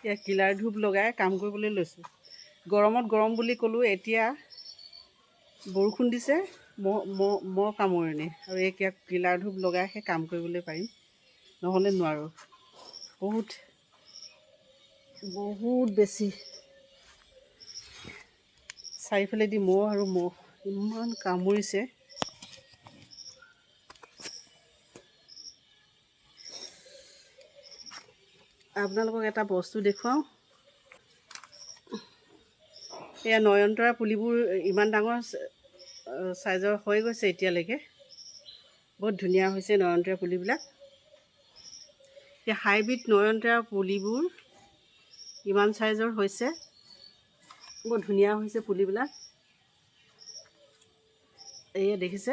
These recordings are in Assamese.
এয়া কিলাৰ ধূপ লগাই কাম কৰিবলৈ লৈছোঁ। গৰমত গৰম বুলি ক'লোঁ, এতিয়া বৰষুণ দিছে, মহ কামোৰণি, আৰু এতিয়া কিলাৰ ধূপ লগাইহে কাম কৰিবলৈ পাৰিম, নহ'লে নোৱাৰোঁ। বহুত বেছি চাৰিওফালেদি মহ আৰু মহ ইমান কামুৰিছে। আপোনালোকক এটা বস্তু দেখুৱাওঁ। এয়া নয়নতৰা পুলিবোৰ ইমান ডাঙৰ চাইজৰ হৈ গৈছে এতিয়ালৈকে। বহুত ধুনীয়া হৈছে নয়নতৰা পুলিবিলাক। এতিয়া হাইব্ৰিড নয়নতৰা পুলিবোৰ ইমান চাইজৰ হৈছে, বৰ ধুনীয়া হৈছে পুলিবিলাক। এয়া দেখিছে,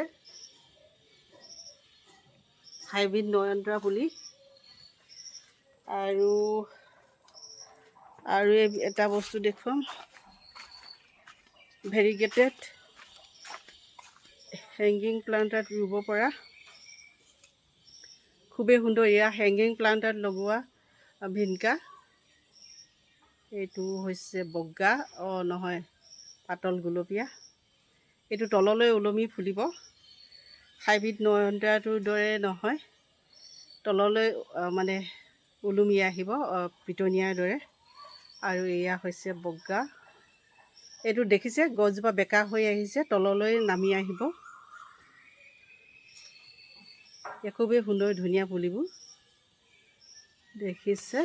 হাইব্ৰিড নয়নতৰা পুলি। আৰু এটা বস্তু দেখুৱাম, ভেৰিগেটেড হেংগিং প্লাণ্টত ৰুব পৰা, খুবেই সুন্দৰ। এয়া হেংগিং প্লাণ্টত লগোৱা ভিনকা। এইটো হৈছে বগা, নহয়, পাতল গুলপীয়া। এইটো তললৈ ওলমি ফুলিব। হাইব্ৰিড নয়নতৰাটোৰ দৰে নহয়, তললৈ মানে ওলমি আহিব পিটনিয়াৰ দৰে। আৰু এয়া হৈছে বগা। এইটো দেখিছে, গছজোপা বেকা হৈ আহিছে, তললৈ নামি আহিব। খুবেই সুন্দৰ, ধুনীয়া পুলিবোৰ দেখিছে।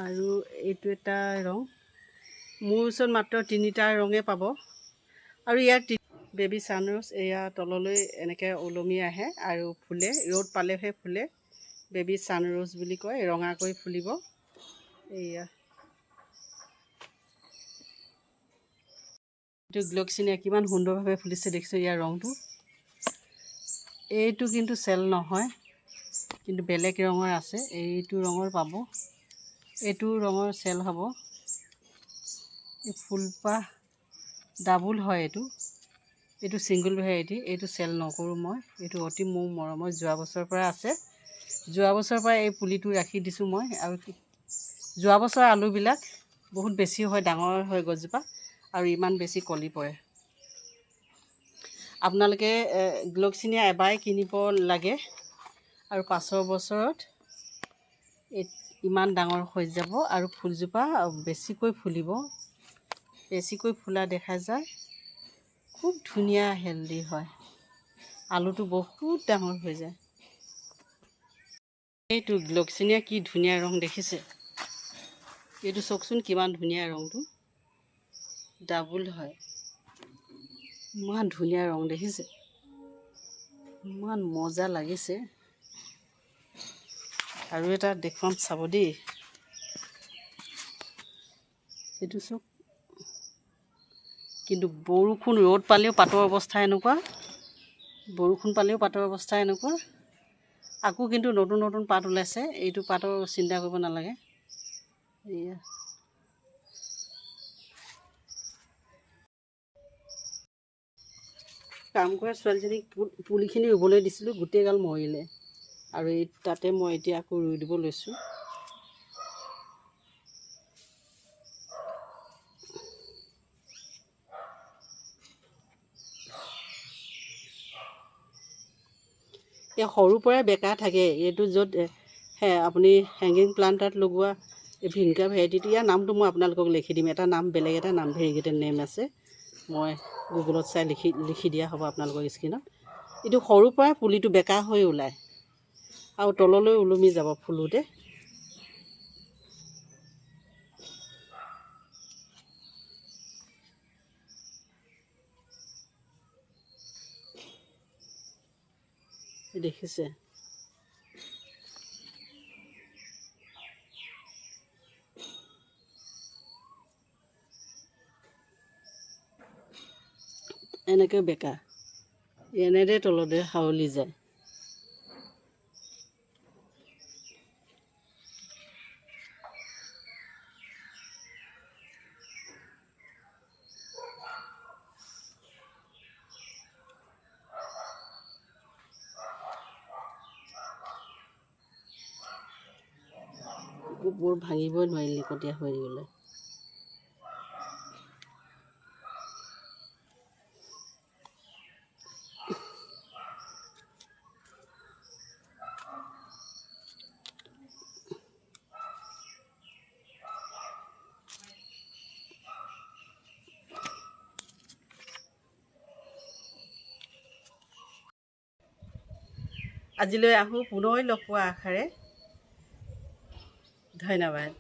আৰু এইটো এটা ৰং, মোৰ ওচৰত মাত্ৰ 3টা ৰঙে পাব। আৰু ইয়াৰ বেবী ছানৰ'জ, এয়া তললৈ এনেকৈ ওলমি আহে আৰু ফুলে, ৰ'দ পালেহে ফুলে। বেবী ছানৰ'জ বুলি কয়, ৰঙাকৈ ফুলিব। এয়া এইটো গ্লক্সিনিয়া কিমান সুন্দৰভাৱে ফুলিছে দেখিছোঁ। ইয়াৰ ৰংটো, এইটো কিন্তু চেল নহয়, কিন্তু বেলেগ ৰঙৰ আছে। এইটো ৰঙৰ পাব, এইটো ৰঙৰ চেল হ'ব। এই ফুলপাহ ডাবুল হয়, এইটো ছিংগুল ভেৰাইটি। এইটো চেল নকৰোঁ মই, এইটো অতি মোৰ মৰমৰ। যোৱা বছৰৰ পৰা আছে, যোৱা বছৰৰ পৰা এই পুলিটো ৰাখি দিছোঁ মই। আৰু যোৱা বছৰ আলুবিলাক বহুত বেছি হয়, ডাঙৰ হয় গছজোপা, আৰু ইমান বেছি কলি পৰে। আপোনালোকে গ্লক্সিনিয়া এবাৰ কিনিব লাগে, আৰু 5 বছৰত ইমান ডাঙৰ হৈ যাব, আৰু ফুলজোপা বেছিকৈ ফুলিব, বেছিকৈ ফুলা দেখা যায়। খুব ধুনীয়া, হেল্ডি হয়। আলুটো বহুত ডাঙৰ হৈ যায়। এইটো গ্লক্সিনিয়া কি ধুনীয়া ৰং দেখিছে। এইটো চাওকচোন, কিমান ধুনীয়া ৰংটো, ডাবুল হয়। ইমান ধুনীয়া ৰং দেখিছে, ইমান মজা লাগিছে। আৰু এটা দেখুৱাম, চাব দেই। এইটো চাওক, কিন্তু বৰষুণ ৰ'দ পালেও পাতৰ অৱস্থা এনেকুৱা, বৰষুণ পালেও পাতৰ অৱস্থা এনেকুৱা। আকৌ কিন্তু নতুন নতুন পাত ওলাইছে, এইটো পাতৰ চিন্তা কৰিব নালাগে। এয়া কাম কৰা ছোৱালীজনীক পুলিখিনি ৰুবলৈ দিছিলোঁ, গোটেইগাল মৰিলে। আৰু তাতে মই এতিয়া আকৌ ৰুই দিব লৈছোঁ। এই সৰুৰ পৰাই বেকা থাকে। এইটো য'ত আপুনি হেংগিং প্লাণ্টত লগোৱা এই ভিনকা ভেৰাইটিটো, ইয়াৰ নামটো মই আপোনালোকক লিখি দিম। এটা নাম, বেলেগ এটা নাম, ভেৰিগেটেড নেম আছে, মই গুগলত চাই লিখি দিয়া হ'ব আপোনালোকৰ স্ক্ৰীণত। এইটো সৰুৰ পৰাই পুলিটো বেকা হৈ ওলায়, আৰু তললৈ ওলমি যাব ফুলোতে। দেখিছে, এনেকৈ বেকা, এনেদৰে তলতে হাৱলি যায়। বোৰ ভাঙিবই নোৱাৰি লিকটীয়া হৈ গ'লে। আজিলৈ আহোঁ পুনৰ লগ পোৱা আশাৰে। ধন্যবাদ।